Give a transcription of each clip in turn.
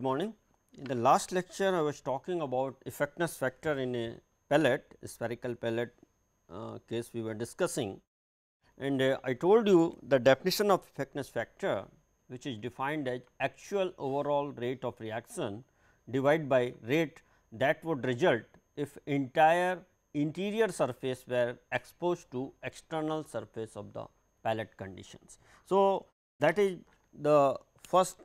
morning. In the last lecture, I was talking about effectiveness factor in a pellet, a spherical pellet case we were discussing, and I told you the definition of effectiveness factor, which is defined as actual overall rate of reaction divided by rate that would result if entire interior surface were exposed to external surface of the pellet conditions. So, that is the first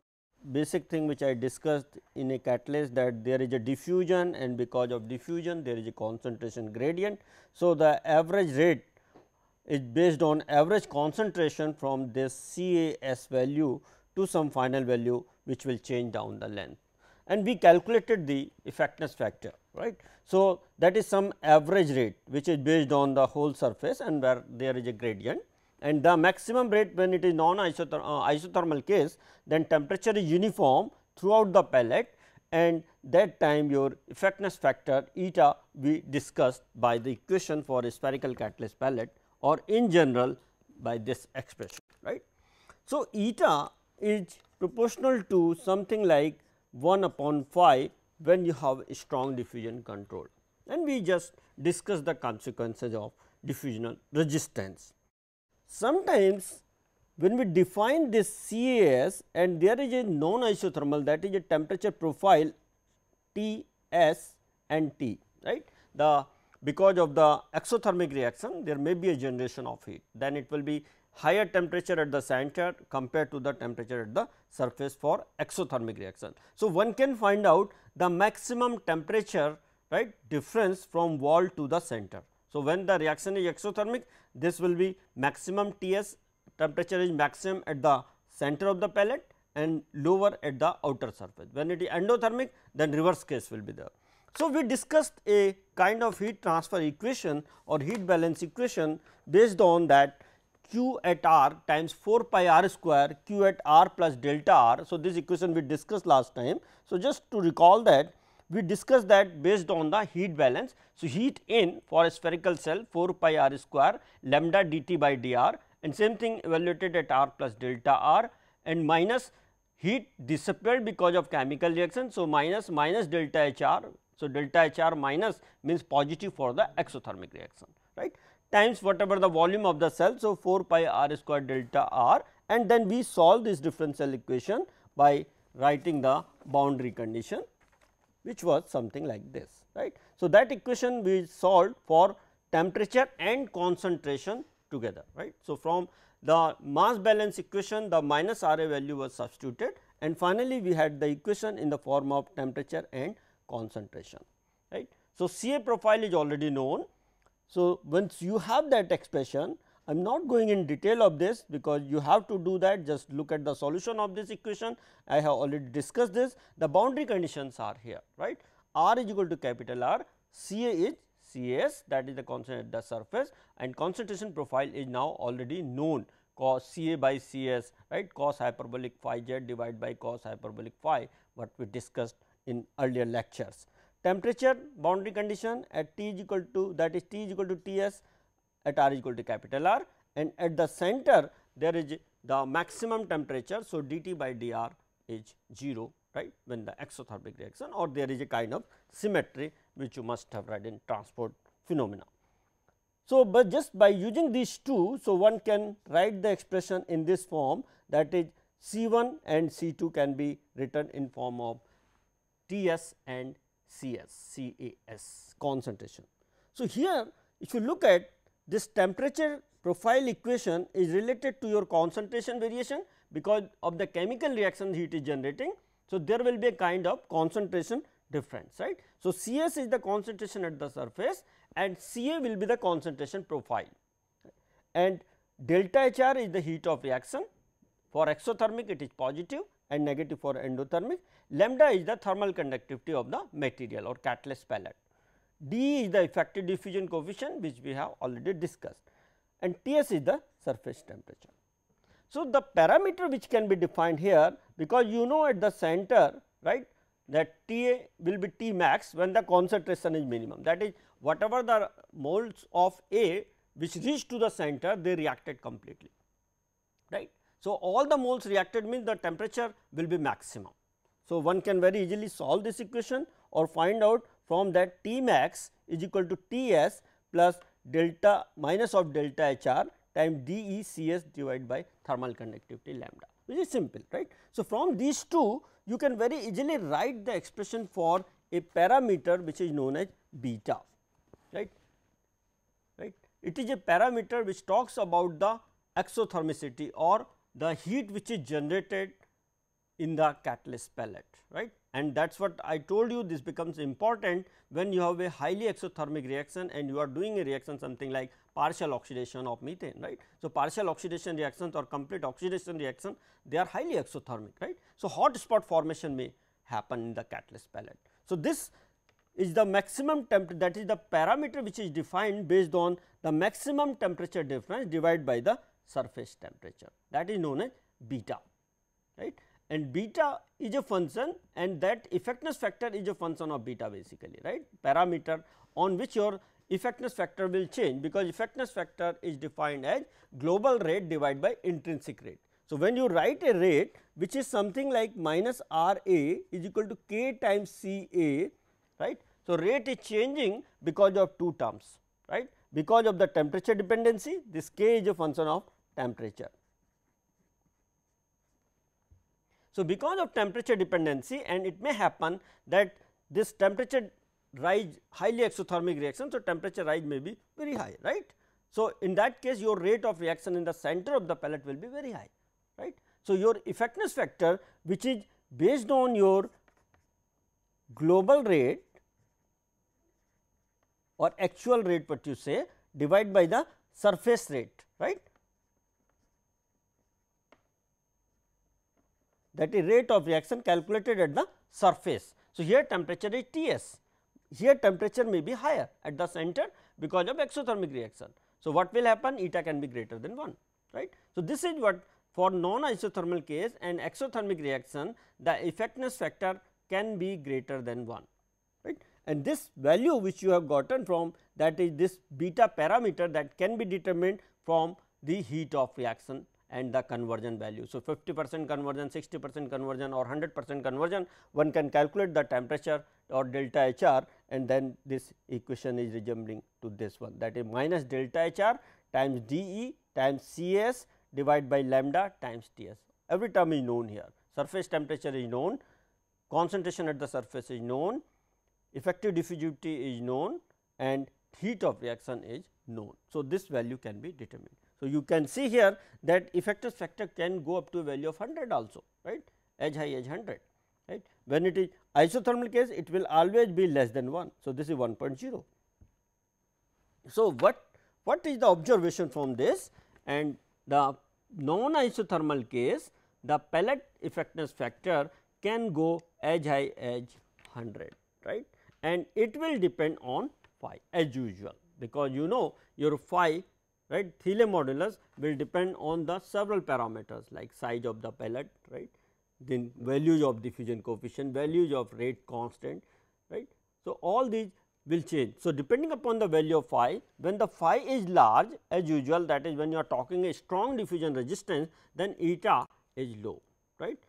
basic thing which I discussed in a catalyst, that there is a diffusion and because of diffusion there is a concentration gradient. So, the average rate is based on average concentration from this CAS value to some final value which will change down the length, and we calculated the effectiveness factor, right. So, that is some average rate which is based on the whole surface and where there is a gradient, and the maximum rate when it is non isothermal case, then temperature is uniform throughout the pellet, and that time your effectiveness factor eta we discussed by the equation for a spherical catalyst pellet, or in general by this expression, right. So, eta is proportional to something like 1 upon phi when you have a strong diffusion control, and we just discussed the consequences of diffusional resistance. Sometimes when we define this CAS and there is a non isothermal, that is a temperature profile T S and T, right. Because of the exothermic reaction there may be a generation of heat, then it will be higher temperature at the center compared to the temperature at the surface for exothermic reaction. So, one can find out the maximum temperature, right, difference from wall to the center. So, when the reaction is exothermic, this will be maximum T s, temperature is maximum at the center of the pellet and lower at the outer surface. When it is endothermic, then reverse case will be there. So, we discussed a kind of heat transfer equation or heat balance equation based on that Q at R times 4 pi R square Q at R plus delta R. So, this equation we discussed last time. So, just to recall that we discussed that based on the heat balance. So, heat in for a spherical cell 4 pi R square lambda dt by dr, and same thing evaluated at R plus delta R, and minus heat disappeared because of chemical reaction. So, minus delta H R. So, delta H R minus means positive for the exothermic reaction, right, times whatever the volume of the cell. So, 4 pi R square delta R, and then we solve this differential equation by writing the boundary condition, which was something like this, right. So, that equation we solved for temperature and concentration together, right. So, from the mass balance equation the minus R A value was substituted, and finally, we had the equation in the form of temperature and concentration, right. So, CA profile is already known. So, once you have that expression, I am not going in detail of this because you have to do that, just look at the solution of this equation. I have already discussed this. The boundary conditions are here, right. R is equal to capital R, Ca is Cas, that is the constant at the surface, and concentration profile is now already known, cos Ca by Cs, right, cos hyperbolic phi z divided by cos hyperbolic phi, what we discussed in earlier lectures. Temperature boundary condition at T is equal to, that is T is equal to T s at R is equal to capital R, and at the center there is the maximum temperature. So, dt by dr is 0, right, when the exothermic reaction, or there is a kind of symmetry which you must have read in transport phenomena. So, but just by using these two, so one can write the expression in this form, that is C1 and C2 can be written in form of Ts and Cas concentration. So, here if you look at this temperature profile equation is related to your concentration variation because of the chemical reaction heat is generating. So, there will be a kind of concentration difference, right. So, Cs is the concentration at the surface and Ca will be the concentration profile, and delta Hr is the heat of reaction. For exothermic it is positive and negative for endothermic. Lambda is the thermal conductivity of the material or catalyst pellet. D is the effective diffusion coefficient which we have already discussed, and Ts is the surface temperature. So, the parameter which can be defined here, because you know at the center, right, that Ta will be T max when the concentration is minimum, that is whatever the moles of A which reach to the center they reacted completely, right. So, all the moles reacted means the temperature will be maximum. So, one can very easily solve this equation or find out from that T max is equal to T s plus delta minus of delta H r times d E C s divided by thermal conductivity lambda, which is simple, right. So, from these two you can very easily write the expression for a parameter which is known as beta, right. It is a parameter which talks about the exothermicity or the heat which is generated in the catalyst pellet, right. And that is what I told you, this becomes important when you have a highly exothermic reaction and you are doing a reaction something like partial oxidation of methane, right. So, partial oxidation reactions or complete oxidation reaction, they are highly exothermic, right. So, hot spot formation may happen in the catalyst pellet. So, this is the maximum temperature, that is the parameter which is defined based on the maximum temperature difference divided by the surface temperature, that is known as beta, right. And beta is a function and that effectiveness factor is a function of beta basically, right, parameter on which your effectiveness factor will change, because effectiveness factor is defined as global rate divided by intrinsic rate. So, when you write a rate which is something like minus R A is equal to K times C A, right. So, rate is changing because of two terms, right, because of the temperature dependency, this K is a function of temperature. So, because of temperature dependency, and it may happen that this temperature rise highly exothermic reaction. So, temperature rise may be very high, right. So, in that case your rate of reaction in the center of the pellet will be very high, right. So, your effectiveness factor which is based on your global rate or actual rate what you say divided by the surface rate, right, that is rate of reaction calculated at the surface. So, here temperature is T s, here temperature may be higher at the center because of exothermic reaction. So, what will happen, eta can be greater than 1, right. So, this is what for non isothermal case and exothermic reaction the effectiveness factor can be greater than 1, right. And this value which you have gotten from, that is this beta parameter that can be determined from the heat of reaction and the conversion value. So, 50% conversion, 60% conversion or 100% conversion, one can calculate the temperature or delta H r, and then this equation is resembling to this one, that is minus delta H r times d E times C s divided by lambda times T s. Every term is known here, surface temperature is known, concentration at the surface is known, effective diffusivity is known and heat of reaction is known. So, this value can be determined. So, you can see here that effective factor can go up to a value of 100 also, right, as high as 100, right. When it is isothermal case, it will always be less than 1. So, this is 1.0. So, what is the observation from this? And the non isothermal case, the pellet effectiveness factor can go as high as 100, right, and it will depend on phi as usual, because you know your phi, right, Thiele modulus will depend on the several parameters like size of the pellet, right, then values of diffusion coefficient, values of rate constant, right. So, all these will change. So, depending upon the value of phi, when the phi is large as usual, that is when you are talking a strong diffusion resistance, then eta is low, right,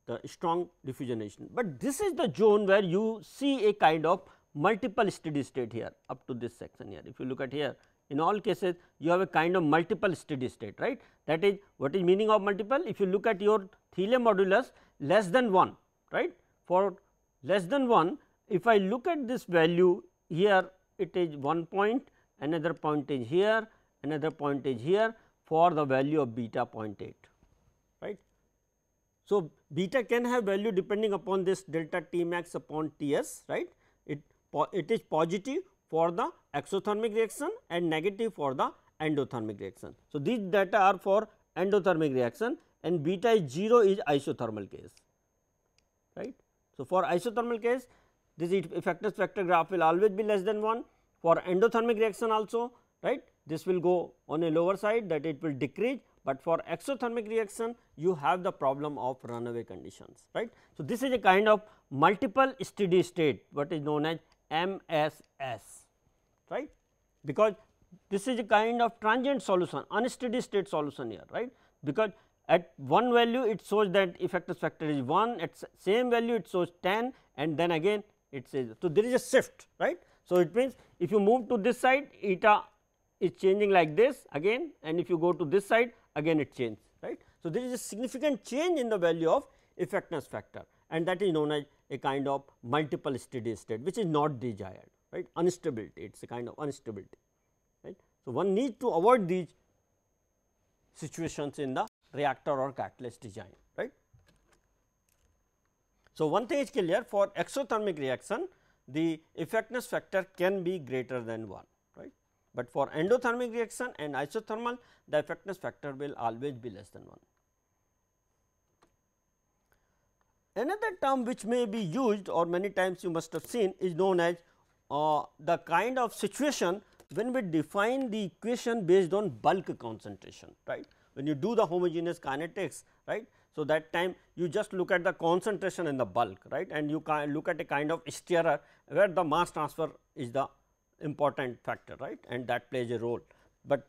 the strong diffusion resistance. But this is the zone where you see a kind of multiple steady state here up to this section here. If you look at here, in all cases you have a kind of multiple steady state, right. That is what is meaning of multiple. If you look at your Thiele modulus less than 1, right, for less than 1, if I look at this value here, it is 1 point, another point is here, another point is here for the value of beta 0.8, right. So, beta can have value depending upon this delta T max upon T s, right. It is positive for the exothermic reaction and negative for the endothermic reaction. So, these data are for endothermic reaction and beta is 0 is isothermal case, right. So, for isothermal case, this effectiveness factor graph will always be less than 1. For endothermic reaction also, right, this will go on a lower side, that it will decrease, but for exothermic reaction you have the problem of runaway conditions, right. So, this is a kind of multiple steady state, what is known as MSS, right, because this is a kind of transient solution, unsteady state solution here, right, because at one value it shows that effectiveness factor is 1, at same value it shows 10, and then again it says. So, there is a shift, right. So, it means if you move to this side, eta is changing like this again, and if you go to this side again it changes, right. So, there is a significant change in the value of effectiveness factor, and that is known as a kind of multiple steady state, which is not desired, right, instability, it is a kind of instability, right. So, one needs to avoid these situations in the reactor or catalyst design, right. So, one thing is clear, for exothermic reaction the effectiveness factor can be greater than 1, right, but for endothermic reaction and isothermal the effectiveness factor will always be less than 1. Another term which may be used or many times you must have seen is known as the kind of situation when we define the equation based on bulk concentration, right. When you do the homogeneous kinetics, right. So, that time you just look at the concentration in the bulk, right, and you can look at a kind of stirrer where the mass transfer is the important factor, right, and that plays a role, but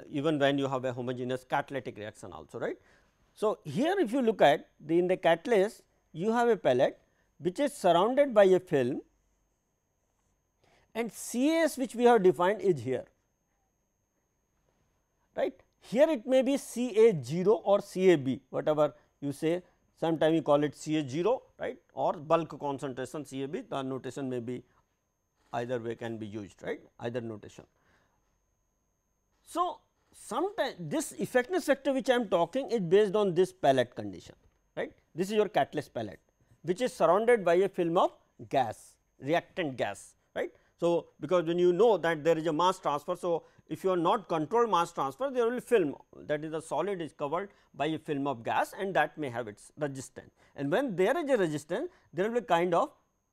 even when you have a homogeneous catalytic reaction also, right. So, here if you look at in the catalyst you have a pellet which is surrounded by a film, and CAS which we have defined is here, right. Here it may be CA0 or CAB, whatever you say, sometime you call it CA0, right, or bulk concentration CAB, the notation may be either way can be used, right, either notation. So, sometimes this effectiveness factor which I am talking is based on this pellet condition, right. This is your catalyst pellet which is surrounded by a film of gas, reactant gas, right. So, because when you know that there is a mass transfer, so if you are not controlled mass transfer, there will be film, that is the solid is covered by a film of gas, and that may have its resistance, and when there is a resistance there will be kind of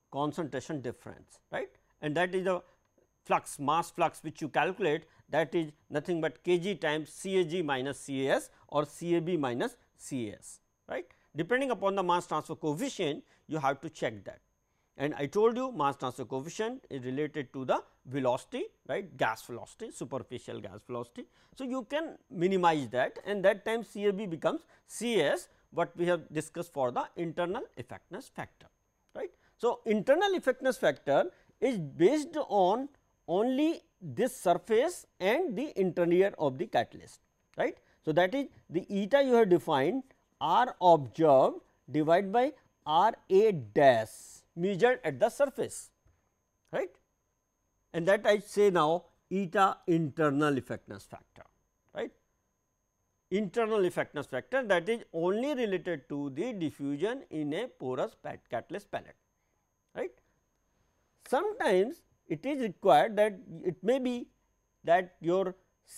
concentration difference, right, and that is the flux, mass flux which you calculate, that is nothing but Kg times Cag minus Cas or Cab minus Cas, right. Depending upon the mass transfer coefficient you have to check that, and I told you mass transfer coefficient is related to the velocity, right, gas velocity, superficial gas velocity. So, you can minimize that, and that time Cab becomes Cas, what we have discussed for the internal effectiveness factor, right. So, internal effectiveness factor is based on only this surface and the interior of the catalyst, right. So, that is the eta you have defined R observed divided by R A dash measured at the surface, right, and that I say now eta internal effectiveness factor, right. Internal effectiveness factor, that is only related to the diffusion in a porous catalyst pellet, right. Sometimes it is required that it may be that your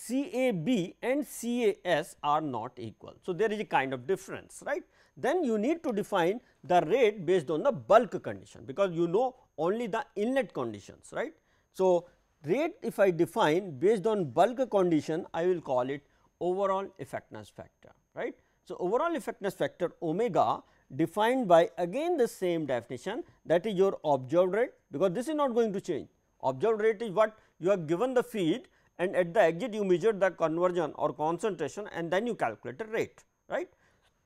CAB and CAS are not equal. So, there is a kind of difference, right. Then you need to define the rate based on the bulk condition, because you know only the inlet conditions, right. So, rate if I define based on bulk condition, I will call it overall effectiveness factor, right. So, overall effectiveness factor omega defined by again the same definition, that is your observed rate, because this is not going to change. Observed rate is what you have given the feed, and at the exit you measure the conversion or concentration, and then you calculate a rate, right.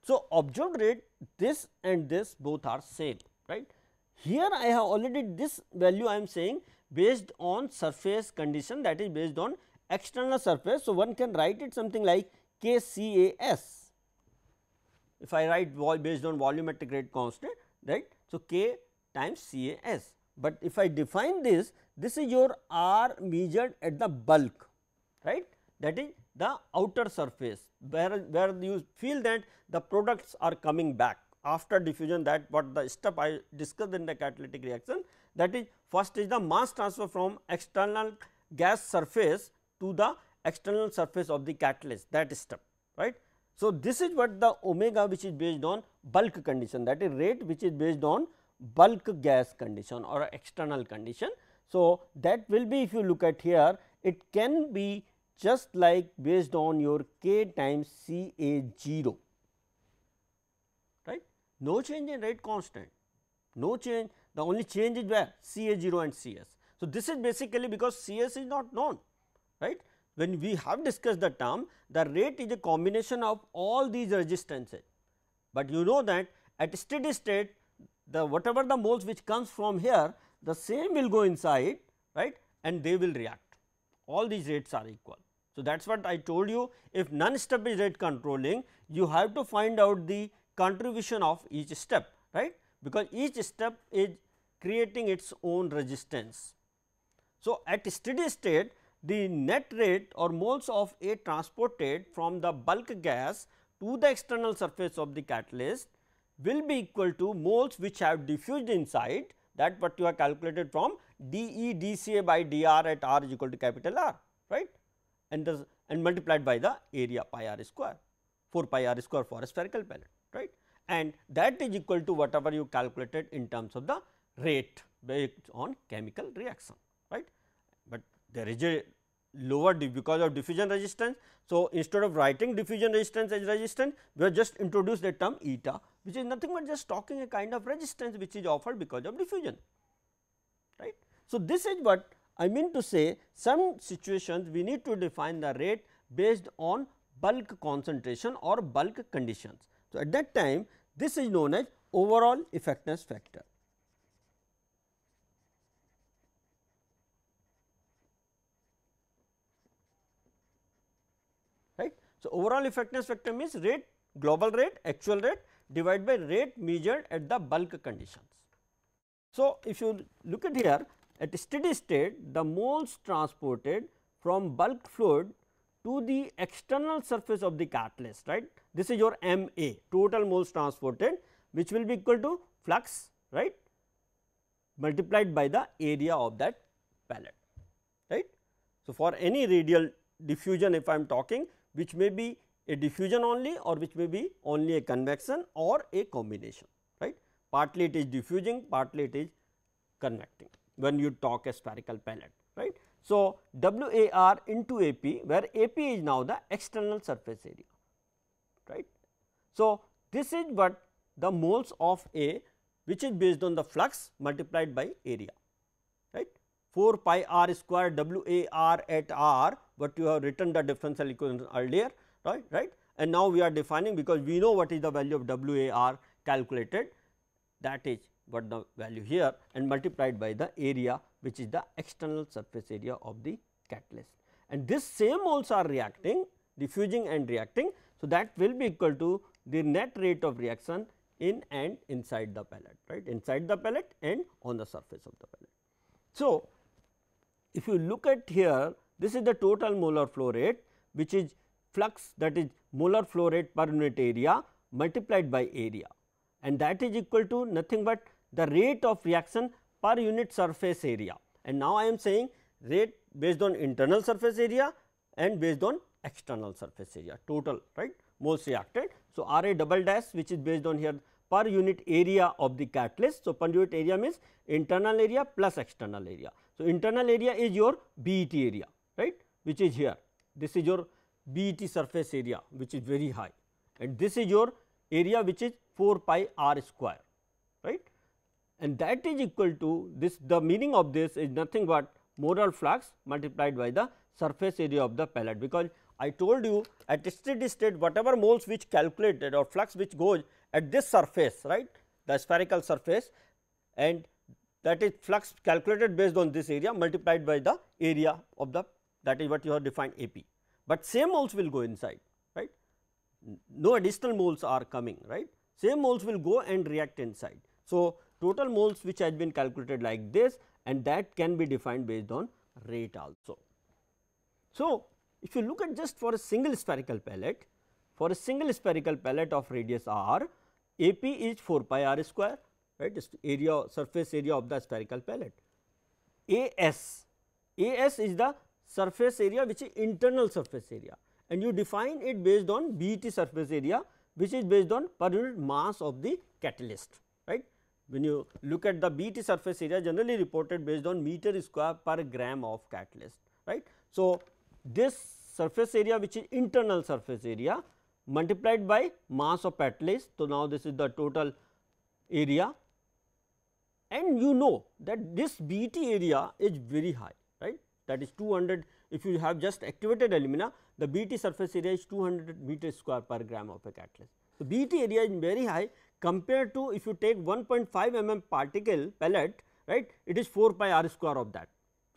So, observed rate, this and this both are same, right. Here I have already this value I am saying based on surface condition, that is based on external surface. So, one can write it something like KCAS, if I write based on volumetric rate constant, right. So, K times CAS, but if I define this, this is your R measured at the bulk, right, that is the outer surface where you feel that the products are coming back after diffusion, that what the step I discussed in the catalytic reaction, that is first is the mass transfer from external gas surface to the external surface of the catalyst, that step, right. So, this is what the omega which is based on bulk condition, that is rate which is based on bulk gas condition or external condition. So, that will be, if you look at here, it can be just like based on your K times CA0, right, no change in rate constant, no change, the only change is where CA0 and CS. So, this is basically because CS is not known, right. when we have discussed the term, the rate is a combination of all these resistances, but you know that at steady state the whatever the moles which comes from here, the same will go inside, right, and they will react. All these rates are equal. So, that is what I told you, if none step is rate controlling, you have to find out the contribution of each step, right, because each step is creating its own resistance. So, at steady state, the net rate or moles of A transported from the bulk gas to the external surface of the catalyst will be equal to moles which have diffused inside, that what you have calculated from dE dCA by dr at r is equal to capital R, right, and multiplied by the area pi r square, 4 pi r square for a spherical pellet, right, and that is equal to whatever you calculated in terms of the rate based on chemical reaction, right. But there is a lower because of diffusion resistance. So, instead of writing diffusion resistance as resistance, we have just introduced the term eta, which is nothing but just talking a kind of resistance which is offered because of diffusion, right. So, this is what I mean to say, some situations we need to define the rate based on bulk concentration or bulk conditions. So, at that time this is known as overall effectiveness factor. Right. So, overall effectiveness factor means rate, global rate, actual rate divided by rate measured at the bulk conditions. So, if you look at here, at steady state, the moles transported from bulk fluid to the external surface of the catalyst, right. This is your M A, total moles transported, which will be equal to flux, right, multiplied by the area of that pellet, right. So, for any radial diffusion, if I am talking, which may be a diffusion only or which may be only a convection or a combination, right. Partly it is diffusing, partly it is convecting when you talk a spherical pellet, right. So, WAR into AP, where AP is now the external surface area, right. So, this is what the moles of A, which is based on the flux multiplied by area, right. 4 pi r square WAR at r, what you have written the differential equation earlier, right, and now we are defining, because we know what is the value of WAR calculated, that is what the value here, and multiplied by the area, which is the external surface area of the catalyst, and this same moles are reacting, diffusing and reacting. So, that will be equal to the net rate of reaction in and inside the pellet, right, inside the pellet and on the surface of the pellet. So, if you look at here, this is the total molar flow rate, which is flux, that is molar flow rate per unit area multiplied by area, and that is equal to nothing but the rate of reaction per unit surface area. And now I am saying rate based on internal surface area and based on external surface area total, right, moles reacted. So, R A double dash, which is based on here per unit area of the catalyst. So, per unit area means internal area plus external area. So, internal area is your BET area, right, which is here, this is your BET surface area, which is very high, and this is your area which is 4 pi r square, right, and that is equal to this, the meaning of this is nothing but molar flux multiplied by the surface area of the pellet, because I told you at steady state whatever moles which calculated or flux which goes at this surface, right, the spherical surface, and that is flux calculated based on this area multiplied by the area of the, that is what you have defined AP, but same moles will go inside, right, no additional moles are coming, right, same moles will go and react inside. So, total moles which has been calculated like this, and that can be defined based on rate also. So, if you look at just for a single spherical pellet, for a single spherical pellet of radius r, AP is 4 pi r square, right, area, surface area of the spherical pellet. AS is the surface area which is internal surface area, and you define it based on BET surface area, which is based on per unit mass of the catalyst, right. When you look at the BET surface area, generally reported based on meter square per gram of catalyst, right. So, this surface area which is internal surface area multiplied by mass of catalyst. So, now this is the total area, and you know that this BET area is very high, right, that is 200. If you have just activated alumina, the BET surface area is 200 meter square per gram of a catalyst. So, BET area is very high compared to if you take 1.5 mm particle pellet, right, it is 4 pi r square of that,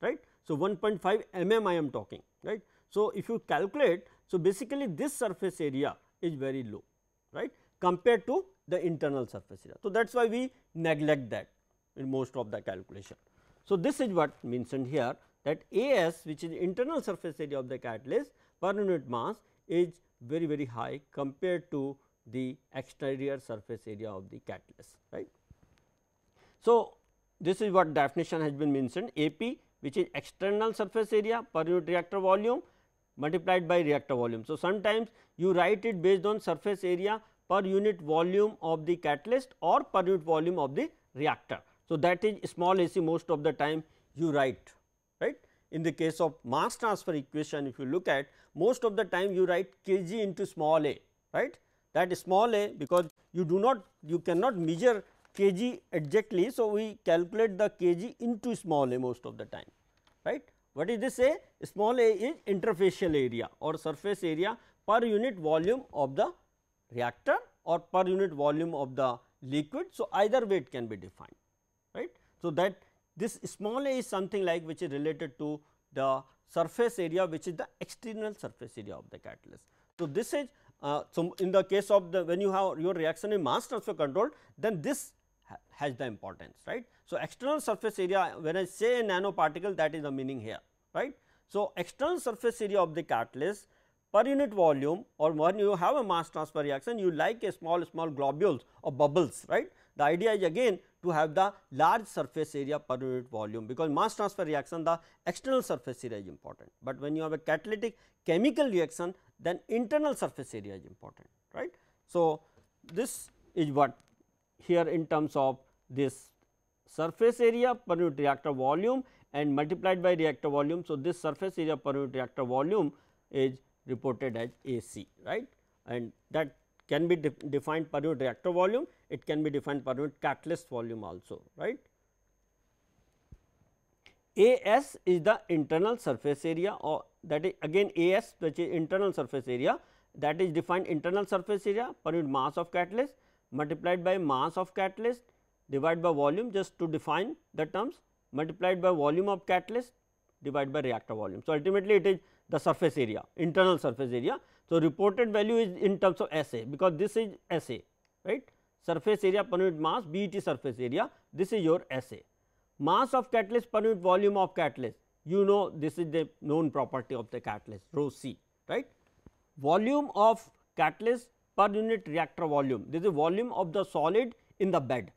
right. So, 1.5 mm I am talking, right. So, if you calculate, so basically this surface area is very low, right, compared to the internal surface area. So, that is why we neglect that in most of the calculation. So, this is what mentioned here, that AS, which is internal surface area of the catalyst per unit mass, is very high compared to the exterior surface area of the catalyst, right. So, this is what definition has been mentioned, AP, which is external surface area per unit reactor volume multiplied by reactor volume. So, sometimes you write it based on surface area per unit volume of the catalyst or per unit volume of the reactor. So, that is small a c most of the time you write, right. In the case of mass transfer equation, if you look at, most of the time you write kg into small a, right. That is small a, because you cannot measure kg exactly. So, we calculate the kg into small a most of the time, right. What is this a? Small a is interfacial area or surface area per unit volume of the reactor or per unit volume of the liquid. So, either way it can be defined, right. So, that this small a is something like which is related to the surface area, which is the external surface area of the catalyst. So, this is so in the case of the when you have your reaction in mass transfer control, then this has the importance, right. So, external surface area, when I say a nanoparticle, that is the meaning here, right. So, external surface area of the catalyst per unit volume, or when you have a mass transfer reaction, you like a small globules or bubbles, right. The idea is again to have the large surface area per unit volume, because mass transfer reaction the external surface area is important, but when you have a catalytic chemical reaction, then internal surface area is important, right. So, this is what here in terms of this surface area per unit reactor volume and multiplied by reactor volume. So, this surface area per unit reactor volume is reported as AC, right, and that can be defined per unit reactor volume, it can be defined per unit catalyst volume also, right. AS is the internal surface area, or that is again AS, which is internal surface area, that is defined internal surface area per unit mass of catalyst multiplied by mass of catalyst divided by volume, just to define the terms, multiplied by volume of catalyst divided by reactor volume. So, ultimately it is the surface area, internal surface area. So, reported value is in terms of SA, because this is SA, right, surface area per unit mass, BET surface area, this is your SA. Mass of catalyst per unit volume of catalyst, you know this is the known property of the catalyst, rho c, right. Volume of catalyst per unit reactor volume, this is volume of the solid in the bed,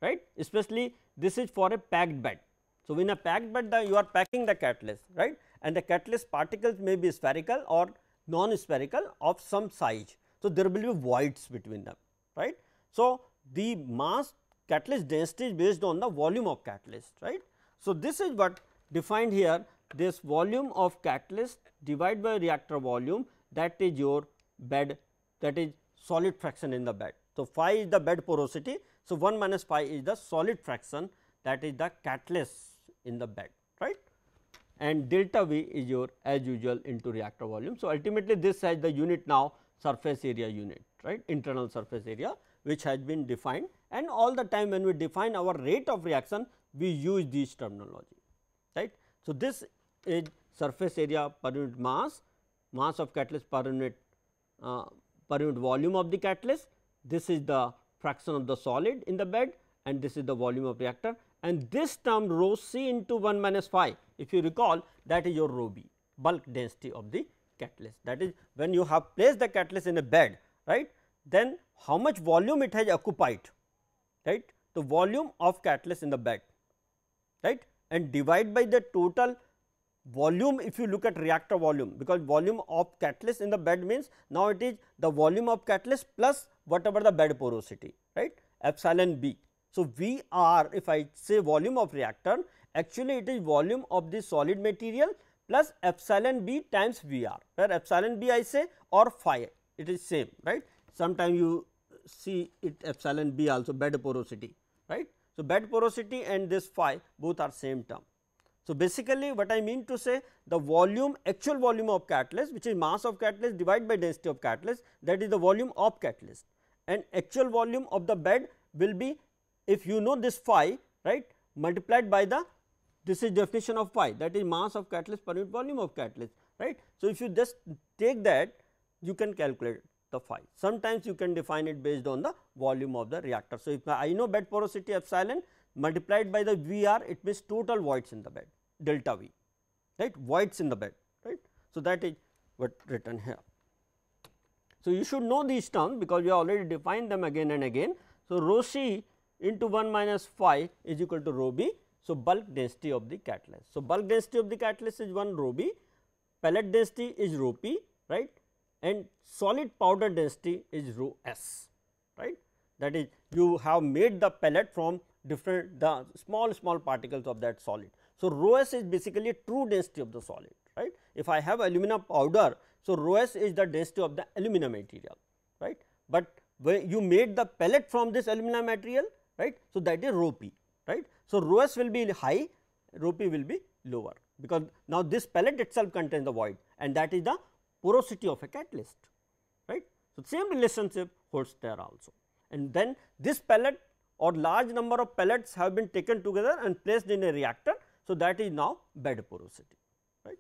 right, especially this is for a packed bed. So, in a packed bed you are packing the catalyst, right, and the catalyst particles may be spherical or non-spherical of some size. So, there will be voids between them, right. So, the mass catalyst density is based on the volume of catalyst, right. So, this is what defined here, this volume of catalyst divided by reactor volume, that is your bed, that is solid fraction in the bed. So, phi is the bed porosity. So, 1 minus phi is the solid fraction, that is the catalyst in the bed, right, and delta V is your as usual into reactor volume. So, ultimately this has the unit now surface area unit, right, internal surface area, which has been defined, and all the time when we define our rate of reaction, we use these terminology, right. So, this is surface area per unit mass, mass of catalyst per unit volume of the catalyst, this is the fraction of the solid in the bed, and this is the volume of reactor, and this term rho c into 1 minus phi, if you recall, that is your rho b, bulk density of the catalyst. That is when you have placed the catalyst in a bed, right, then how much volume it has occupied, right, the volume of catalyst in the bed, right, and divide by the total volume if you look at reactor volume, because volume of catalyst in the bed means now it is the volume of catalyst plus whatever the bed porosity, right, epsilon b. So, V r, if I say volume of reactor, actually it is volume of the solid material plus epsilon b times V r, where epsilon b I say or phi, it is same, right. Sometimes you see it epsilon b also, bed porosity, right. So, bed porosity and this phi both are same term. So, basically what I mean to say, the volume, actual volume of catalyst, which is mass of catalyst divided by density of catalyst, that is the volume of catalyst, and actual volume of the bed will be, if you know this phi, right, multiplied by the, this is definition of phi, that is mass of catalyst per unit volume of catalyst, right. So, if you just take that, you can calculate the phi. Sometimes you can define it based on the volume of the reactor. So, if I know bed porosity epsilon multiplied by the VR, it means total voids in the bed, delta V, right, voids in the bed, right. So, that is what written here. So, you should know these terms because we have already defined them again and again. So, rho C into 1 minus phi is equal to rho B. So, bulk density of the catalyst. So, bulk density of the catalyst is 1 rho B, pellet density is rho P, right, and solid powder density is rho S, right. That is, you have made the pellet from different, the small particles of that solid. So, rho S is basically a true density of the solid, right. If I have alumina powder, so rho S is the density of the alumina material, right, but where you made the pellet from this alumina material, right. So, that is rho P, right. So, rho S will be high, rho P will be lower, because now this pellet itself contains the void, and that is the porosity of a catalyst, right. So, same relationship holds there also, and then this pellet or large number of pellets have been taken together and placed in a reactor. So, that is now bed porosity, right.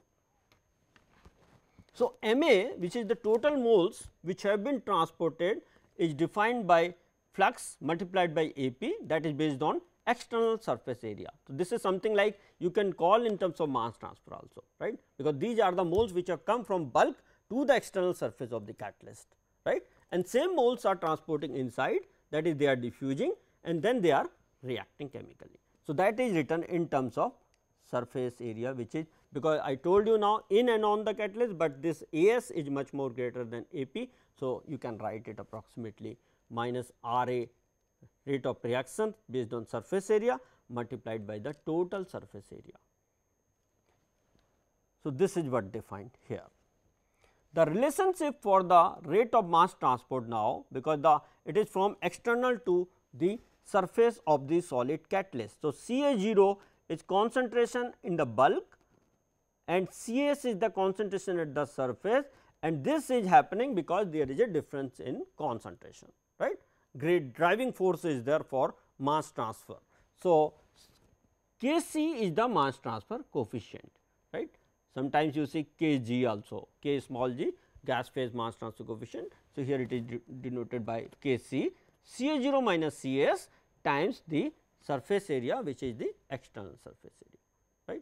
So, Ma, which is the total moles which have been transported, is defined by flux multiplied by Ap, that is based on external surface area. So, this is something like you can call in terms of mass transfer also, right, because these are the moles which have come from bulk to the external surface of the catalyst, right, and same moles are transporting inside, that is they are diffusing and then they are reacting chemically. So, that is written in terms of surface area, which is, because I told you now in and on the catalyst, but this As is much more greater than Ap. So, you can write it approximately minus Ra rate of reaction based on surface area multiplied by the total surface area. So, this is what defined here. The relationship for the rate of mass transport now, because it is from external to the surface of the solid catalyst. So, Ca0 is concentration in the bulk and Cas is the concentration at the surface, and this is happening because there is a difference in concentration, right. Great driving force is there for mass transfer. So, Kc is the mass transfer coefficient, right. Sometimes you see Kg also, K small g, gas phase mass transfer coefficient. So, here it is denoted by Kc, Ca0 minus Cs times the surface area, which is the external surface area, right.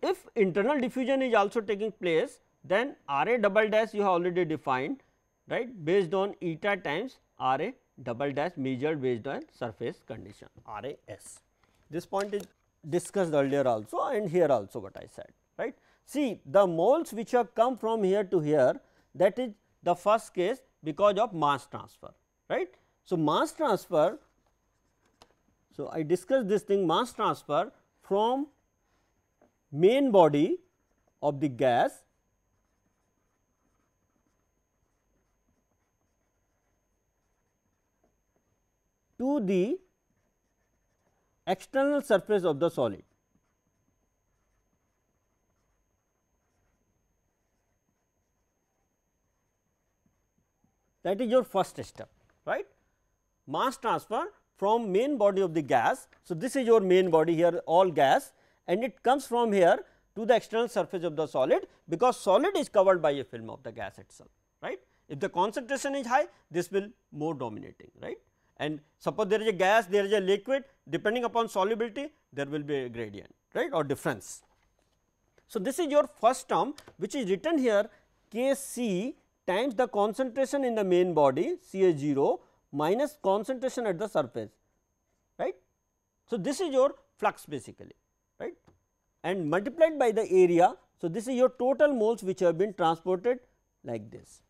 If internal diffusion is also taking place, then Ra double dash you have already defined, right, based on eta times Ra double dash measured based on surface condition RAS. This point is discussed earlier also and here also what I said, right. See, the moles which have come from here to here, that is the first case because of mass transfer, right. So, mass transfer, so I discussed this thing, mass transfer from main body of the gas to the external surface of the solid. That is your first step, right. Mass transfer from main body of the gas. So, this is your main body here, all gas, and it comes from here to the external surface of the solid, because solid is covered by a film of the gas itself, right. If the concentration is high, this will more dominating, right. And suppose there is a gas, there is a liquid, depending upon solubility, there will be a gradient, right, or difference. So, this is your first term, which is written here Kc times the concentration in the main body Ca0 minus concentration at the surface, right. So, this is your flux basically, right, and multiplied by the area. So, this is your total moles which have been transported like this,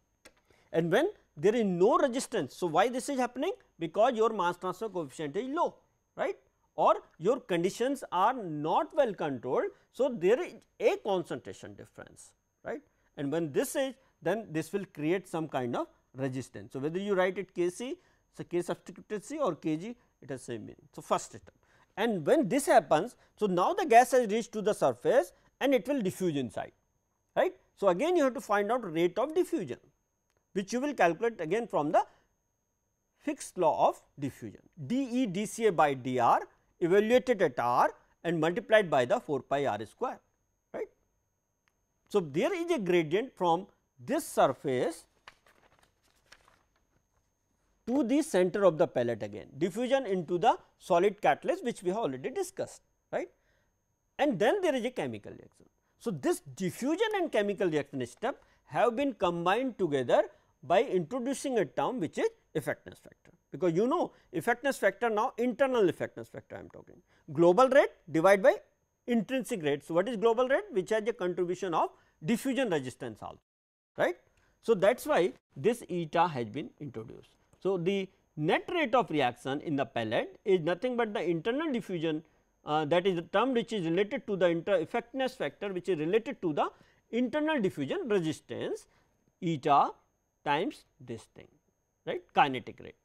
and when there is no resistance. So, why this is happening? Because your mass transfer coefficient is low, right, or your conditions are not well controlled. So, there is a concentration difference, right, and when this is, then this will create some kind of resistance. So, whether you write it Kc, so K substituted C or Kg, it has same meaning. So, first step, and when this happens, so now the gas has reached to the surface and it will diffuse inside, right. So, again you have to find out rate of diffusion, which you will calculate again from the Fick's law of diffusion, dE dCA by dr evaluated at r and multiplied by the 4 pi r square, right. So, there is a gradient from this surface to the center of the pellet, again diffusion into the solid catalyst, which we have already discussed, right, and then there is a chemical reaction. So, this diffusion and chemical reaction step have been combined together by introducing a term which is effectiveness factor, because you know effectiveness factor, now internal effectiveness factor I am talking, global rate divided by intrinsic rate. So, what is global rate? Which has a contribution of diffusion resistance also, right. So, that is why this eta has been introduced. So, the net rate of reaction in the pellet is nothing but the internal diffusion, that is the term which is related to the effectiveness factor, which is related to the internal diffusion resistance eta times this thing, right, kinetic rate.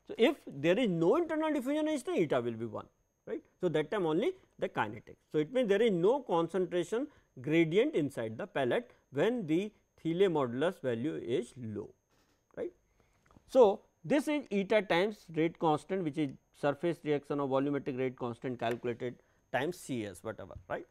So, if there is no internal diffusion resistance, eta will be 1, right. So, that time only the kinetic. So, it means there is no concentration gradient inside the pellet when the Thiele modulus value is low, right. So, this is eta times rate constant, which is surface reaction or volumetric rate constant calculated times Cs whatever, right.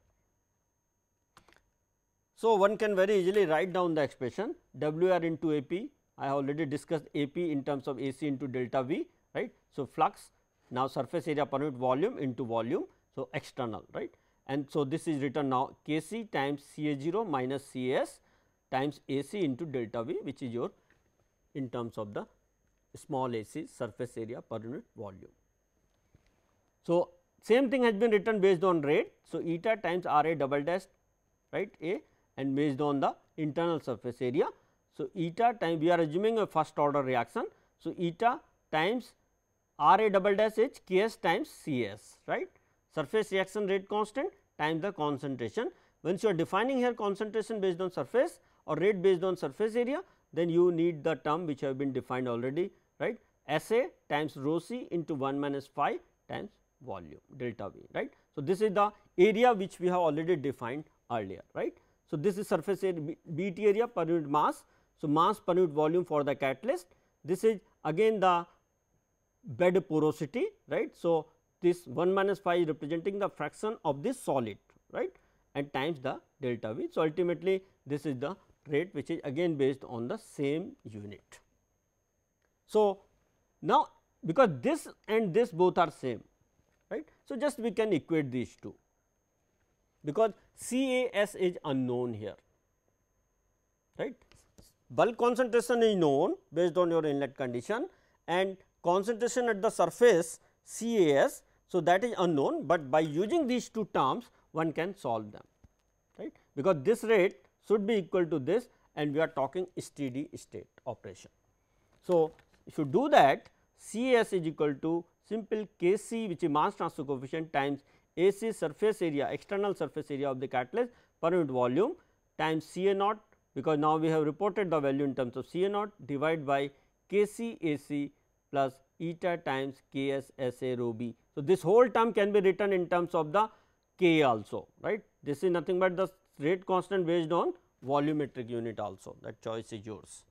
So, one can very easily write down the expression W r into A p. I have already discussed A p in terms of A c into delta V, right. So, flux now surface area per unit volume into volume, so external, right, and so this is written now K c times C A 0 minus C S times A c into delta V, which is your in terms of the small a c surface area per unit volume. So, same thing has been written based on rate. So, eta times R A double dash, right, A, and based on the internal surface area. So, eta time we are assuming a first order reaction. So, eta times R A double dash H K S times C S, right, surface reaction rate constant times the concentration. Once you are defining here concentration based on surface or rate based on surface area, then you need the term which have been defined already, right, S A times rho c into 1 minus phi times volume delta V, right. So, this is the area which we have already defined earlier, right. So, this is surface area BT area per unit mass. So, mass per unit volume for the catalyst. This is again the bed porosity, right. So, this 1 minus phi is representing the fraction of this solid, right, and times the delta V. So, ultimately this is the rate which is again based on the same unit. So, now because this and this both are same, right. So, just we can equate these two, because CAS is unknown here, right. Bulk concentration is known based on your inlet condition and concentration at the surface CAS. So, that is unknown, but by using these two terms one can solve them, right, because this rate should be equal to this and we are talking steady state operation. So, if you do that, CAS is equal to simple K c, which is mass transfer coefficient, times A c surface area, external surface area of the catalyst per unit volume, times C A naught, because now we have reported the value in terms of C A naught, divided by K c A c plus eta times K s S A rho b. So, this whole term can be written in terms of the K also, right. This is nothing but the rate constant based on volumetric unit also, that choice is yours,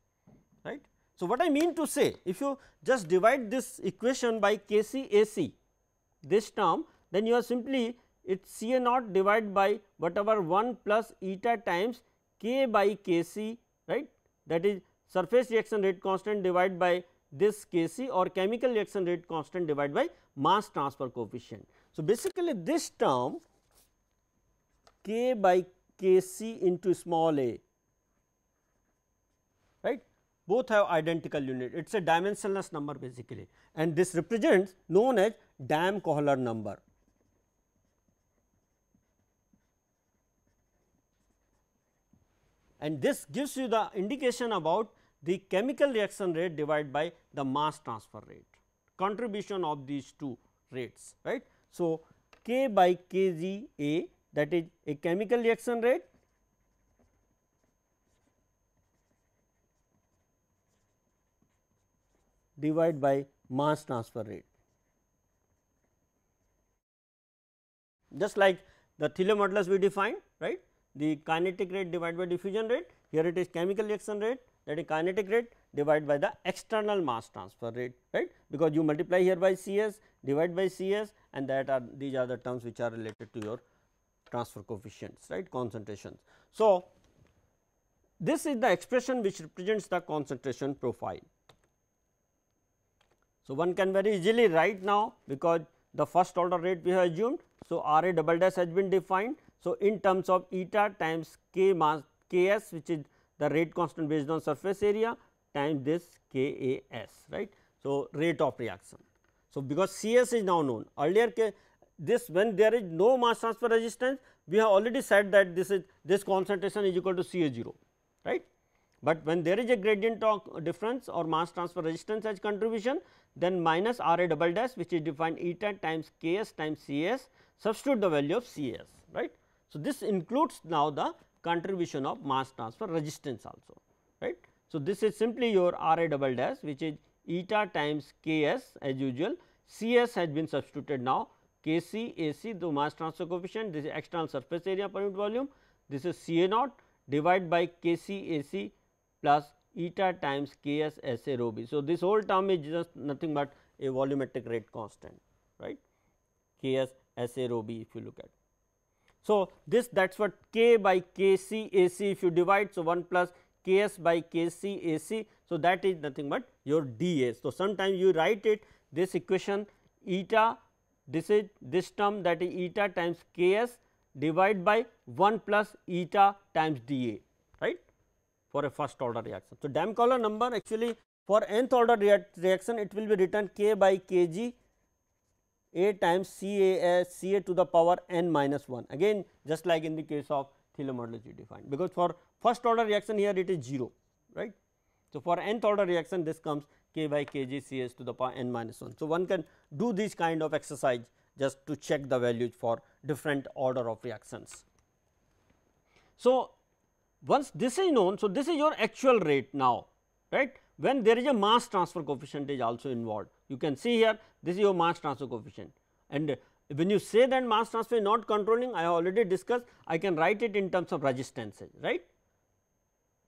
right. So, what I mean to say, if you just divide this equation by K c A c, this term, then you are simply it C A naught divided by whatever 1 plus eta times K by K c, right, that is surface reaction rate constant divided by this K c or chemical reaction rate constant divided by mass transfer coefficient. So, basically this term K by K c into small a, right, both have identical unit, it is a dimensionless number basically, and this represents known as Dam-Kohler number. And this gives you the indication about the chemical reaction rate divided by the mass transfer rate, contribution of these two rates, right. So, K by Kg A, that is a chemical reaction rate divided by mass transfer rate. just like the Thiele modulus we defined, right, the kinetic rate divided by diffusion rate, here it is chemical reaction rate, that is kinetic rate divided by the external mass transfer rate, right, because you multiply here by Cs, divide by Cs, and that are these are the terms which are related to your transfer coefficients, right, concentrations. So, this is the expression which represents the concentration profile. So, one can very easily write now, because the first order rate we have assumed. So, R A double dash has been defined. So, in terms of eta times K mass Ks, which is the rate constant based on surface area, times this Kas, right. So, rate of reaction. So, because Cs is now known, earlier this when there is no mass transfer resistance, we have already said that this concentration is equal to Ca 0, right. But when there is a gradient of difference or mass transfer resistance as contribution, then minus R A double dash, which is defined eta times Ks times Cs, substitute the value of Cs, right. So, this includes now the contribution of mass transfer resistance also, right. So, this is simply your R A double dash, which is eta times Ks as usual, Cs has been substituted now, Kc Ac the mass transfer coefficient, this is external surface area per unit volume, this is Ca naught divided by Kc Ac plus eta times Ks SA rho b. So, this whole term is just nothing but a volumetric rate constant, right, Ks SA rho b if you look at. So, that is what K by Kc Ac if you divide. So, 1 plus Ks by Kc Ac. So, that is nothing but your dA. So, sometimes you write it this equation eta, this is this term, that is eta times Ks divided by 1 plus eta times dA, right, for a first order reaction. So, Damn-Caulor number actually for nth order reaction it will be written K by Kg A times Ca to the power n minus 1, again just like in the case of Thiele modulus you defined, because for first order reaction here it is 0, right. So, for nth order reaction this comes K by Kg Cs to the power n minus 1. So, one can do this kind of exercise just to check the values for different order of reactions. So, once this is known, so this is your actual rate now, right, when there is a mass transfer coefficient is also involved. You can see here this is your mass transfer coefficient, and when you say that mass transfer is not controlling, I have already discussed, I can write it in terms of resistances, right.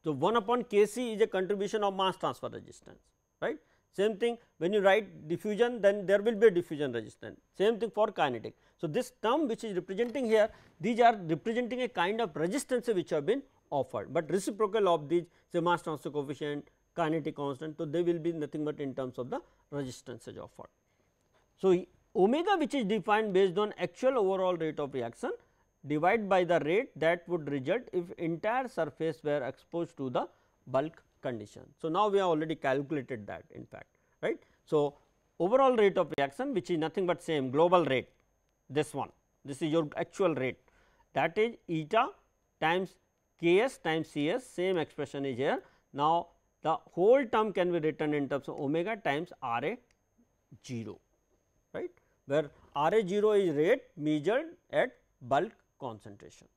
So, 1 upon Kc is a contribution of mass transfer resistance, right. Same thing when you write diffusion, then there will be a diffusion resistance, same thing for kinetic. So, this term which is representing here, these are representing a kind of resistance which have been offered, but reciprocal of these say mass transfer coefficient, kinetic constant. So, they will be nothing but in terms of the resistances offered. So, omega which is defined based on actual overall rate of reaction divided by the rate that would result if entire surface were exposed to the bulk condition. So, now we have already calculated that in fact, right. So, overall rate of reaction which is nothing but same global rate, this one, this is your actual rate, that is eta times Ks times Cs, same expression is here. Now, the whole term can be written in terms of omega times R A 0, right, where R A 0 is rate measured at bulk concentration.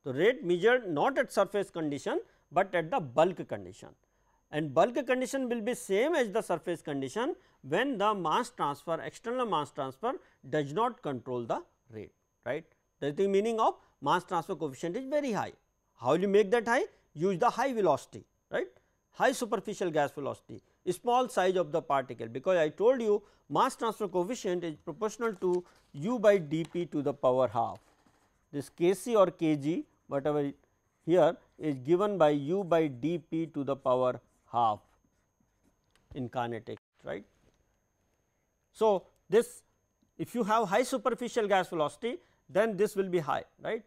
So, rate measured not at surface condition, but at the bulk condition, and bulk condition will be same as the surface condition when the mass transfer, external mass transfer does not control the rate, right. That is the meaning of mass transfer coefficient is very high. How will you make that high? Use the high velocity, right, high superficial gas velocity, small size of the particle, because I told you mass transfer coefficient is proportional to u by dp to the power half. This Kc or Kg whatever here is given by u by dp to the power half in kinetics, right. So, this if you have high superficial gas velocity, then this will be high, right.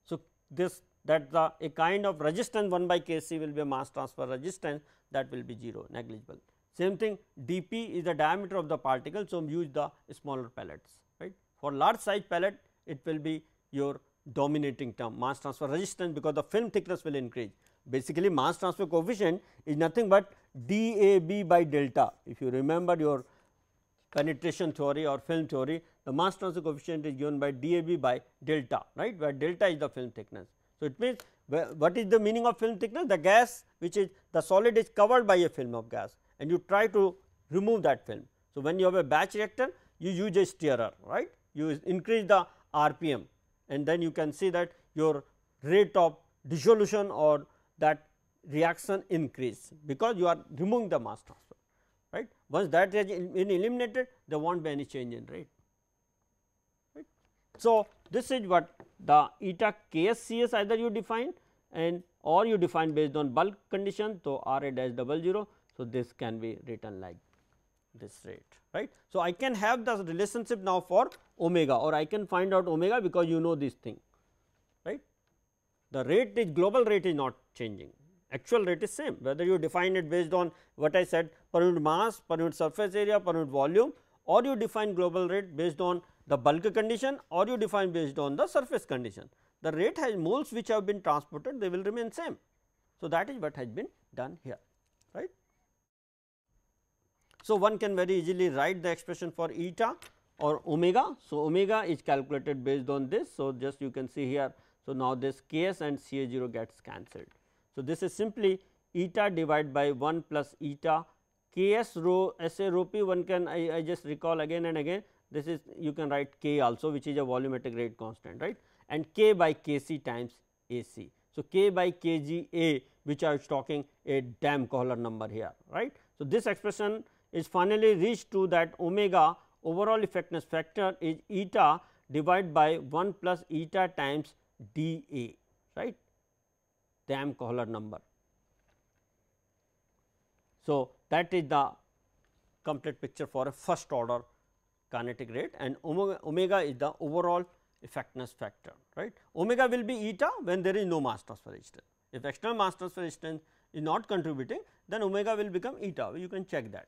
So, this that a kind of resistance 1 by Kc will be a mass transfer resistance, that will be 0, negligible. Same thing, dp is the diameter of the particle. So, use the smaller pellets, right. For large size pellet it will be your dominating term mass transfer resistance, because the film thickness will increase. Basically mass transfer coefficient is nothing but dAb by delta. If you remember your penetration theory or film theory, the mass transfer coefficient is given by dAb by delta, right, where delta is the film thickness. So, it means what is the meaning of film thickness? The gas which is the solid is covered by a film of gas, and you try to remove that film. So, when you have a batch reactor, you use a stirrer, right, you increase the RPM, and then you can see that your rate of dissolution or that reaction increase, because you are removing the mass transfer, right. Once that has been eliminated, there will not be any change in rate, right. So, this is what the eta KSCS either you define and or you define based on bulk condition. So, R A dash 00. So, this can be written like this rate, right. So, I can have the relationship now for omega, or I can find out omega, because you know this thing, right. The rate is global rate is not changing, actual rate is same, whether you define it based on what I said per unit mass, per unit surface area, per unit volume, or you define global rate based on the bulk condition, or you define based on the surface condition. The rate has moles which have been transported, they will remain same. So, that is what has been done here, right. So, one can very easily write the expression for eta or omega. So, omega is calculated based on this. So, just you can see here. So, now this Ks and Ca0 gets cancelled. So, this is simply eta divided by 1 plus eta Ks rho Sa rho p. One can I just recall again and again, this is you can write K also, which is a volumetric rate constant, right, and K by Kc times Ac. So, K by Kga, which I was talking a Damm-Kohler number here, right. So, this expression is finally reached to that omega overall effectiveness factor is eta divided by 1 plus eta times dA, right, Damm-Kohler number. So, that is the complete picture for a first order kinetic rate, and omega is the overall effectiveness factor, right. Omega will be eta when there is no mass transfer resistance. If external mass transfer resistance is not contributing, then omega will become eta, you can check that,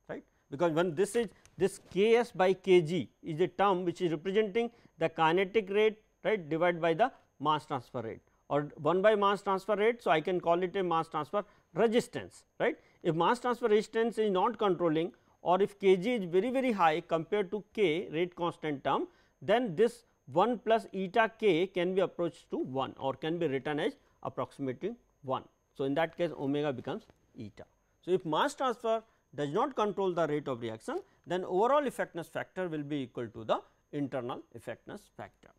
right, because when this is this Ks by Kg is a term which is representing the kinetic rate, right, divided by the mass transfer rate, or 1 by mass transfer rate. So, I can call it a mass transfer resistance, right. If mass transfer resistance is not controlling, or if Kg is very high compared to K rate constant term, then this 1 plus eta K can be approached to 1, or can be written as approximating 1. So, in that case omega becomes eta. So, if mass transfer does not control the rate of reaction, then overall effectiveness factor will be equal to the internal effectiveness factor.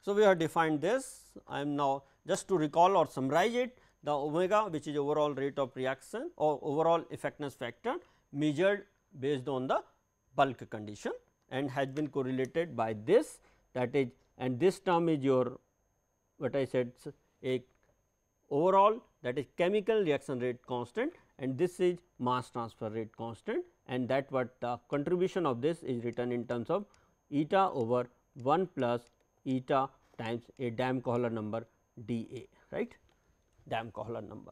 So, we have defined this. I am now just to recall or summarize it, the omega, which is overall rate of reaction or overall effectiveness factor, measured based on the bulk condition and has been correlated by this, that is, and this term is your what I said a overall, that is chemical reaction rate constant, and this is mass transfer rate constant, and that what the contribution of this is written in terms of eta over 1 plus eta times a Damm-Kohler number dA, right, Damm-Kohler number,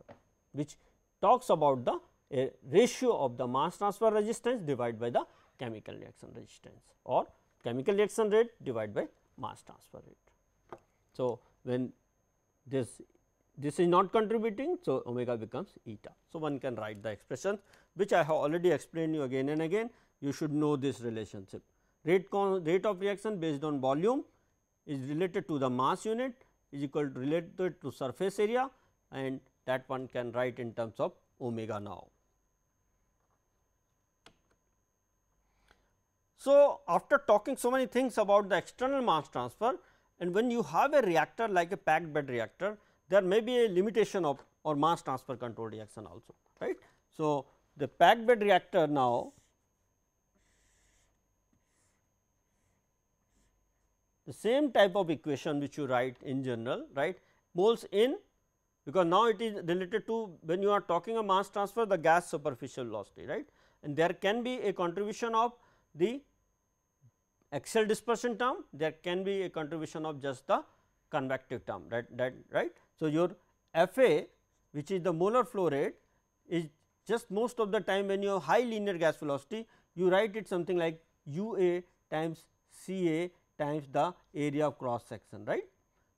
which talks about the ratio of the mass transfer resistance divided by the chemical reaction resistance, or chemical reaction rate divided by mass transfer rate. So, when this is not contributing, so omega becomes eta. So, one can write the expression which I have already explained you again and again. You should know this relationship. Rate of reaction based on volume is related to the mass unit, is equal to related to surface area, and that one can write in terms of omega now. So, after talking so many things about the external mass transfer, and when you have a reactor like a packed bed reactor, there may be a limitation of or mass transfer control reaction also, right. So, the packed bed reactor now the same type of equation which you write in general, right, moles in, because now it is related to when you are talking of mass transfer the gas superficial velocity, right, and there can be a contribution of the axial dispersion term, there can be a contribution of just the convective term, right. So, your Fa, which is the molar flow rate, is just most of the time when you have high linear gas velocity, you write it something like UA times Ca times the area of cross section, right.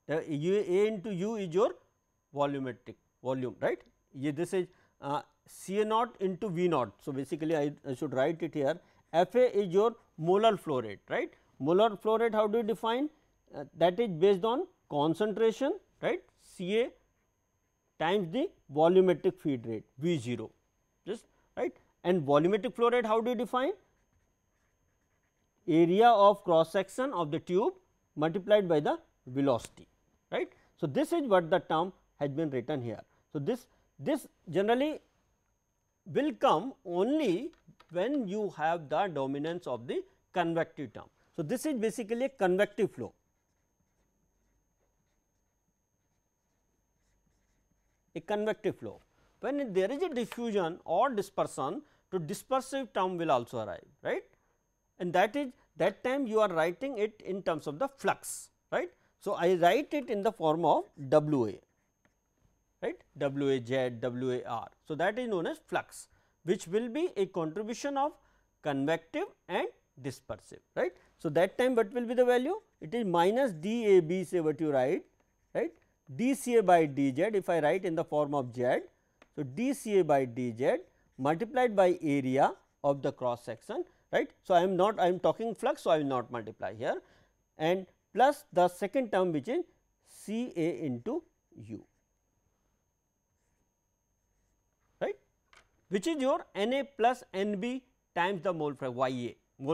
The A into U is your volumetric volume, right. This is Ca naught into V naught. So, basically I should write it here, Fa is your molar flow rate, right. Molar flow rate, how do you define? That is based on concentration, right, Ca times the volumetric feed rate V0, just right, and volumetric flow rate how do you define? area of cross section of the tube multiplied by the velocity, right. So, this is what the term has been written here. So, this generally will come only when you have the dominance of the convective term. So, this is basically a convective flow. A convective flow. When there is a diffusion or dispersion, to dispersive term will also arrive, right, and that is that time you are writing it in terms of the flux, right. So, I write it in the form of W A, right, W A Z, W A R. So, that is known as flux, which will be a contribution of convective and dispersive, right. So, that time what will be the value? It is minus d A B, say what you write, right, d C A by d Z, if I write in the form of Z. So, d C A by d Z multiplied by area of the cross section, right. So, I am talking flux, so I will not multiply here, and plus the second term which is C A into U, right, which is your N A plus N B times the mole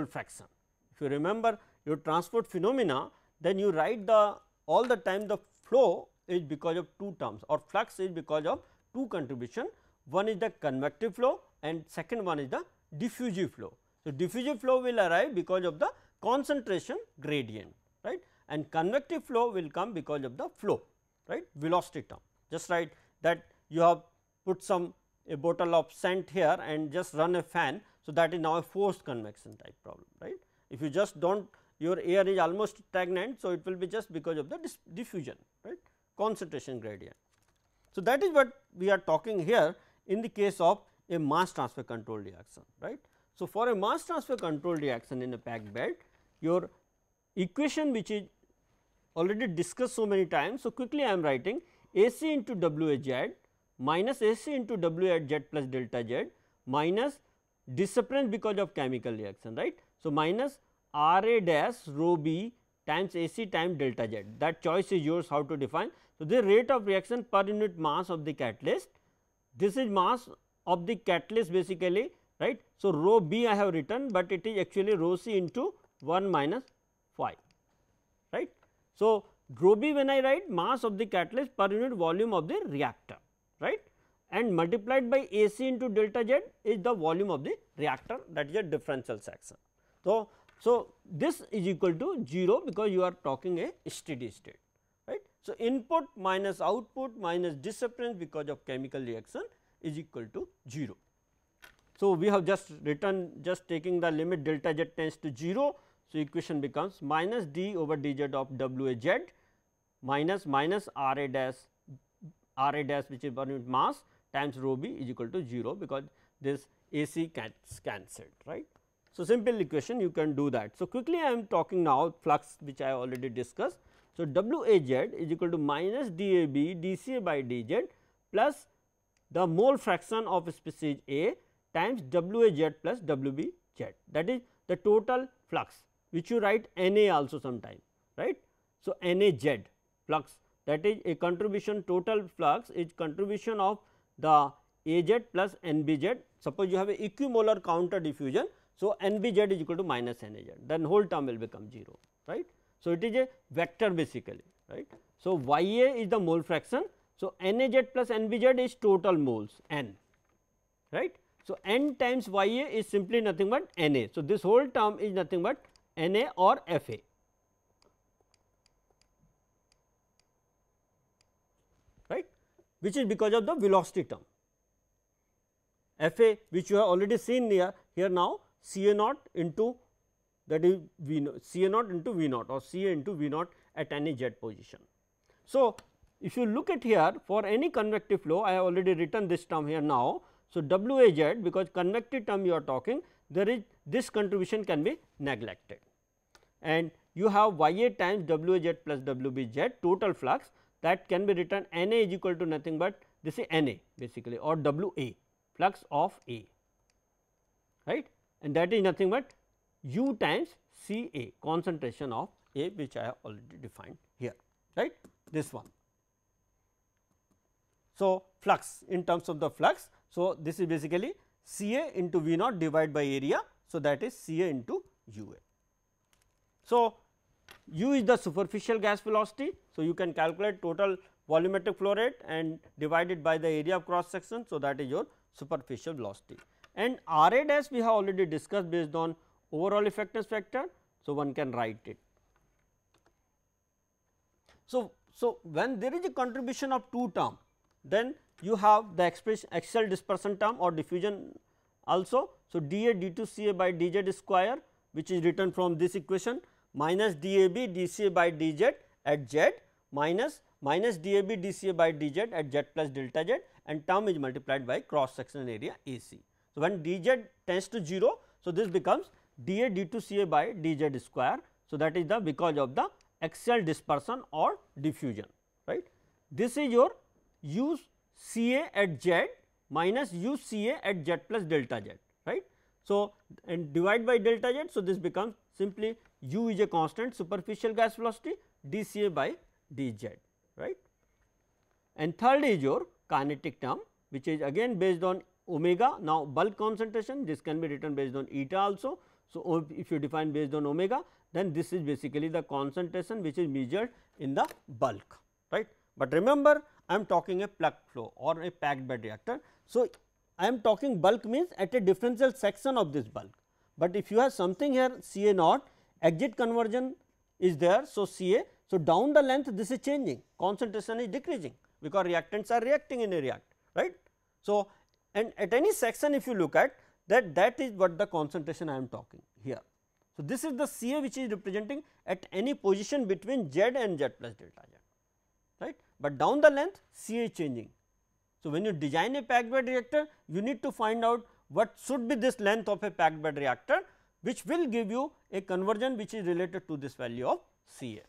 fraction. If you remember your transport phenomena, then you write all the time the flow is because of two terms, or flux is because of two contribution. One is the convective flow and second one is the diffusive flow. So, diffusive flow will arrive because of the concentration gradient, right, and convective flow will come because of the flow, right, velocity term. Just write that you have put a bottle of scent here and just run a fan. So, that is now a forced convection type problem, right. If you just do not, your air is almost stagnant. So, it will be just because of the diffusion, right, concentration gradient. So, that is what we are talking here in the case of a mass transfer control reaction, right. So, for a mass transfer control reaction in a packed bed, your equation which is already discussed so many times. So, quickly I am writing AC into W A Z minus AC into W at Z plus delta Z minus disappearance because of chemical reaction, right. So, minus R A dash rho B times AC times delta Z, that choice is yours how to define. So, the rate of reaction per unit mass of the catalyst, this is mass of the catalyst basically, right. So, rho B I have written, but it is actually rho C into 1 minus phi, right. So, rho B when I write mass of the catalyst per unit volume of the reactor, right, and multiplied by AC into delta Z is the volume of the reactor, that is a differential section. So, this is equal to 0 because you are talking a steady state, right. So, input minus output minus disappearance because of chemical reaction is equal to 0. So, we have just written, just taking the limit delta Z tends to 0. So, equation becomes minus d over dz of W A Z minus R A dash which is per unit mass times rho B is equal to 0 because this AC gets cancelled, right. So, simple equation you can do that. So, quickly I am talking now flux which I have already discussed. So, W A Z is equal to minus d A B d C A by d Z plus the mole fraction of species A times W A Z plus W B Z, that is the total flux which you write N A also sometime, right. So, N A Z flux, that is a contribution, total flux is contribution of the A Z plus N B Z. Suppose you have a equimolar counter diffusion. So, N B Z is equal to minus N A Z, then whole term will become 0, right. So, it is a vector basically, right. So, Y A is the mole fraction. So, N A Z plus N B Z is total moles N, right. So, N times Y A is simply nothing but N A. So, this whole term is nothing but N A or F A, right, which is because of the velocity term. F A which you have already seen here now, C A naught into, that is V naught, C A naught into V naught or C A into V naught at any Z position. So, if you look at here for any convective flow, I have already written this term here now. So, W A Z, because convective term you are talking, there is this contribution can be neglected, and you have Y A times W A Z plus W B Z total flux, that can be written N A is equal to nothing but this is N A basically, or W A, flux of A, right, and that is nothing but U times C A, concentration of A, which I have already defined here, right, this one. So, flux in terms of the flux. So, this is basically C A into V naught divided by area. So, that is C A into U A. So, u is the superficial gas velocity. So, you can calculate total volumetric flow rate and divide it by the area of cross section. So, that is your superficial velocity, and R A dash we have already discussed based on overall effectiveness factor. So, one can write it. So, when there is a contribution of two term, then you have the expression axial dispersion term or diffusion also. So, dA d2 Ca by dz square, which is written from this equation, minus dAb dCa by dz at z minus dAb dCa by dz at z plus delta z, and term is multiplied by cross sectional area AC. So, when dz tends to 0, so this becomes dA d2 Ca by dz square. So, that is the because of the axial dispersion or diffusion, right. This is your u Ca at z minus u Ca at z plus delta z, right. So, and divide by delta z. So, this becomes simply u is a constant superficial gas velocity dCa by dz, right. And third is your kinetic term, which is again based on omega. Now, bulk concentration, this can be written based on eta also. So, if you define based on omega, then this is basically the concentration which is measured in the bulk, right. But remember, I am talking a plug flow or a packed bed reactor. So, I am talking bulk means at a differential section of this bulk, but if you have something here Ca naught, exit conversion is there. So, Ca, so down the length this is changing, concentration is decreasing because reactants are reacting in a reactor, right. So, and at any section if you look at that is what the concentration I am talking here. So, this is the Ca which is representing at any position between z and z plus delta z, right, but down the length Ca is changing. So, when you design a packed bed reactor, you need to find out what should be this length of a packed bed reactor, which will give you a conversion which is related to this value of Ca.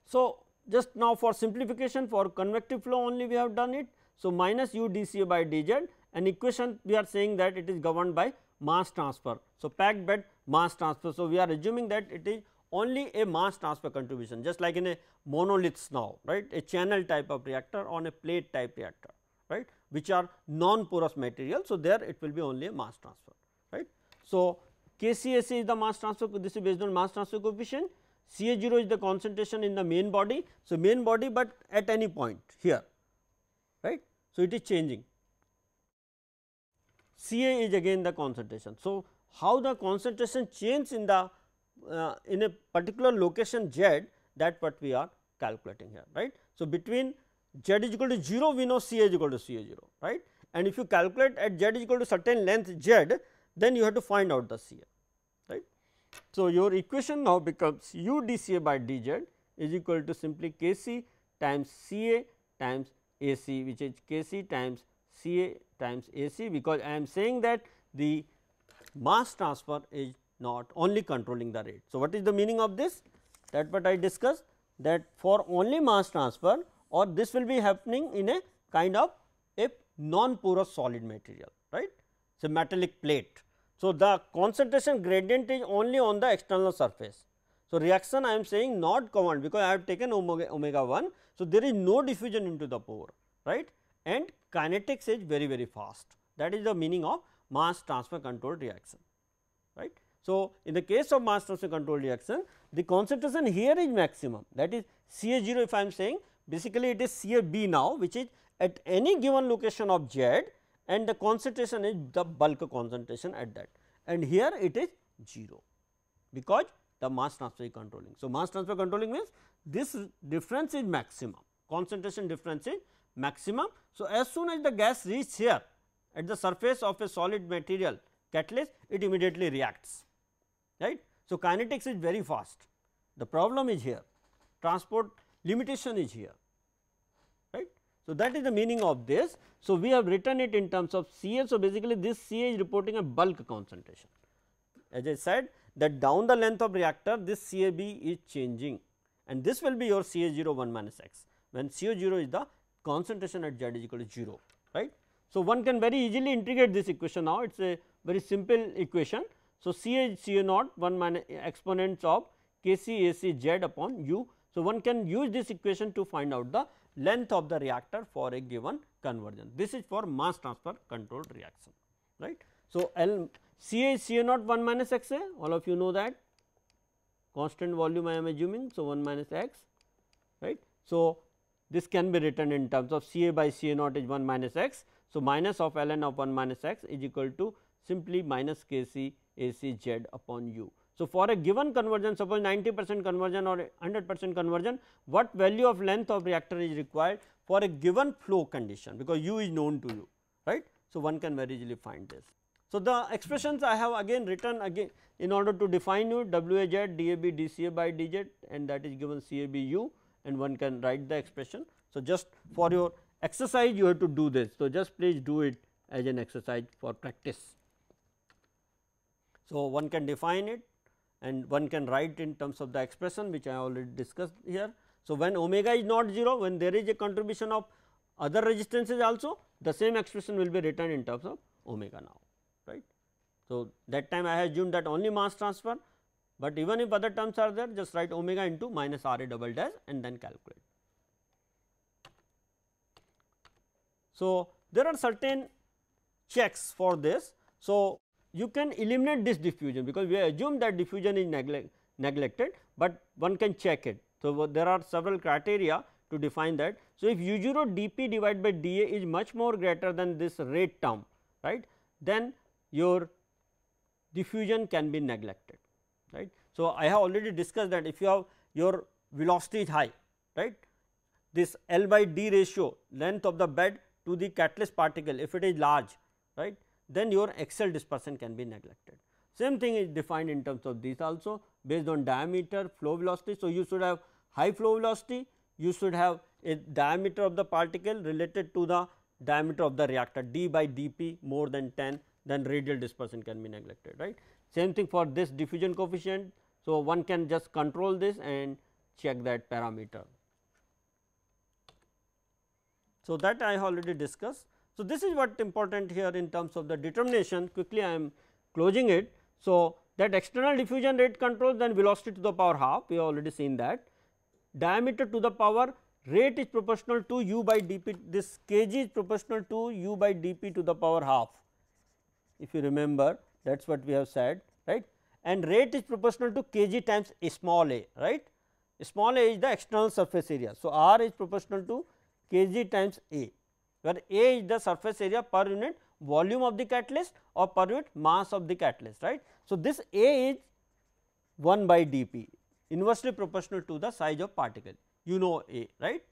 So, just now for simplification, for convective flow only we have done it. So, minus u dCa by dz, and equation we are saying that it is governed by mass transfer. So, packed bed mass transfer. So, we are assuming that it is only a mass transfer contribution, just like in a monoliths now, right, a channel type of reactor on a plate type reactor, right, which are non porous material. So, there it will be only a mass transfer, right. So, KCAC is the mass transfer, this is based on mass transfer coefficient. Ca0 is the concentration in the main body. So, main body, but at any point here, right. So, it is changing. Ca is again the concentration. So, how the concentration change in the in a particular location z, that what we are calculating here, right. So, between z is equal to 0, we know Ca is equal to Ca0, right, and if you calculate at z is equal to certain length z, then you have to find out the Ca, right. So, your equation now becomes u dCa by dz is equal to simply Kc times Ca times Ac, which is Kc times Ca times Ac, because I am saying that the mass transfer is not only controlling the rate. So, what is the meaning of this? That what I discussed, that for only mass transfer, or this will be happening in a kind of a non porous solid material, right, it is a metallic plate. So, the concentration gradient is only on the external surface. So, reaction I am saying not governed, because I have taken omega 1. So, there is no diffusion into the pore, right, and kinetics is very fast. That is the meaning of mass transfer controlled reaction, right. So, in the case of mass transfer controlled reaction, the concentration here is maximum, that is Ca0 if I am saying, basically it is Cab now, which is at any given location of Z, and the concentration is the bulk concentration at that, and here it is 0, because the mass transfer is controlling. So, mass transfer controlling means this difference is maximum, concentration difference is maximum. So, as soon as the gas reaches here at the surface of a solid material catalyst, it immediately reacts, right. So, kinetics is very fast. The problem is here, transport limitation is here, right. So, that is the meaning of this. So, we have written it in terms of Ca. So, basically this Ca is reporting a bulk concentration. As I said that down the length of reactor, this Cab is changing, and this will be your Ca0 1 minus x, when Co0 is the concentration at Z is equal to 0, right. So, one can very easily integrate this equation now, it is a very simple equation. So, Ca is Ca naught 1 minus exponents of Kc Ac Z upon u. So, one can use this equation to find out the length of the reactor for a given conversion. This is for mass transfer controlled reaction, right. So, Ca is Ca naught 1 minus x A, all of you know that constant volume I am assuming. So, 1 minus x, right. So, this can be written in terms of Ca by Ca naught is 1 minus x. So, minus of ln of 1 minus x is equal to simply minus Kc Ac z upon u. So, for a given conversion, suppose 90% conversion or 100% conversion, what value of length of reactor is required for a given flow condition, because u is known to you, right. So, one can very easily find this. So, the expressions I have again written again in order to define you Waz dAb dCa by dz, and that is given Cab u, and one can write the expression. So, just for your exercise you have to do this. So, just please do it as an exercise for practice. So, one can define it and one can write in terms of the expression which I already discussed here. So, when omega is not 0, when there is a contribution of other resistances also, the same expression will be written in terms of omega now, right. So, that time I have assumed that only mass transfer, but even if other terms are there, just write omega into minus R A double dash and then calculate. So, there are certain checks for this. So, you can eliminate this diffusion, because we assume that diffusion is neglected, but one can check it. So, there are several criteria to define that. So, if u 0 dP divided by dA is much more greater than this rate term, right, then your diffusion can be neglected, right. So, I have already discussed that if you have your velocity is high, right, this L by D ratio, length of the bed to the catalyst particle, if it is large, right, then your axial dispersion can be neglected. Same thing is defined in terms of these also based on diameter, flow velocity. So, you should have high flow velocity, you should have a diameter of the particle related to the diameter of the reactor, d by dP more than 10, then radial dispersion can be neglected, right. Same thing for this diffusion coefficient. So, one can just control this and check that parameter. So, that I have already discussed. So, this is what important here in terms of the determination. Quickly I am closing it. So, that external diffusion rate controls, then velocity to the power half, we have already seen that. Diameter to the power rate is proportional to u by dP, this kg is proportional to u by dP to the power half, if you remember, that is what we have said, right, and rate is proportional to kg times a small a, right. Small a is the external surface area. So, R is proportional to kg times a, where a is the surface area per unit volume of the catalyst or per unit mass of the catalyst, right. So, this a is 1 by dP, inversely proportional to the size of particle, you know a, right.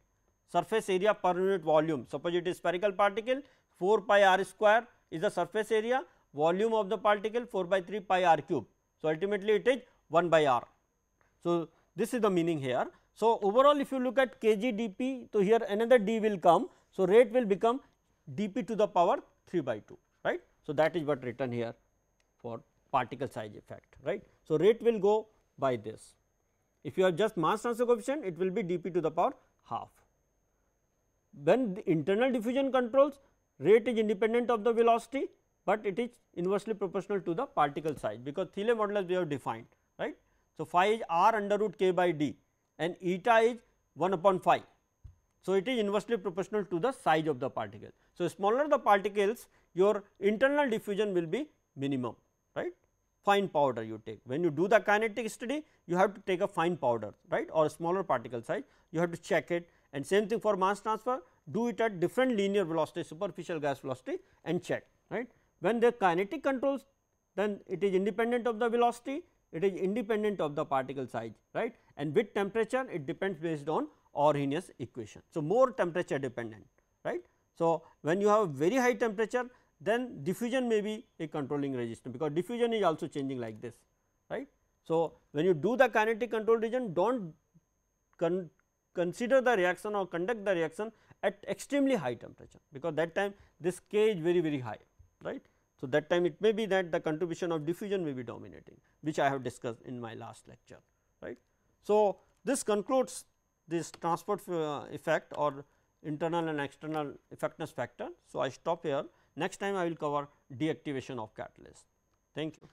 Surface area per unit volume, suppose it is spherical particle, 4 pi r square is the surface area, volume of the particle 4 by 3 pi r cube. So, ultimately it is 1 by r. So, this is the meaning here. So, overall if you look at kg dP, so here another d will come. So, rate will become dP to the power 3 by 2, right. So, that is what written here for particle size effect, right. So, rate will go by this. If you have just mass transfer coefficient, it will be dP to the power half. When the internal diffusion controls, rate is independent of the velocity, but it is inversely proportional to the particle size, because Thiele modulus we have defined, right. So, phi is r under root k by d and eta is 1 upon phi. So, it is inversely proportional to the size of the particle. So, smaller the particles, your internal diffusion will be minimum, right. Fine powder you take. When you do the kinetic study, you have to take a fine powder, right, or a smaller particle size, you have to check it, and same thing for mass transfer, do it at different linear velocity, superficial gas velocity and check, right. When the kinetic controls, then it is independent of the velocity, it is independent of the particle size, right, and with temperature it depends based on Arrhenius equation. So, more temperature dependent, right. So, when you have very high temperature, then diffusion may be a controlling resistance, because diffusion is also changing like this, right. So, when you do the kinetic control region, do not consider the reaction or conduct the reaction at extremely high temperature, because that time this K is very high, right. So, that time it may be that the contribution of diffusion may be dominating, which I have discussed in my last lecture, right. So, this concludes this transport effect or internal and external effectiveness factor. So, I stop here. Next time I will cover deactivation of catalyst. Thank you.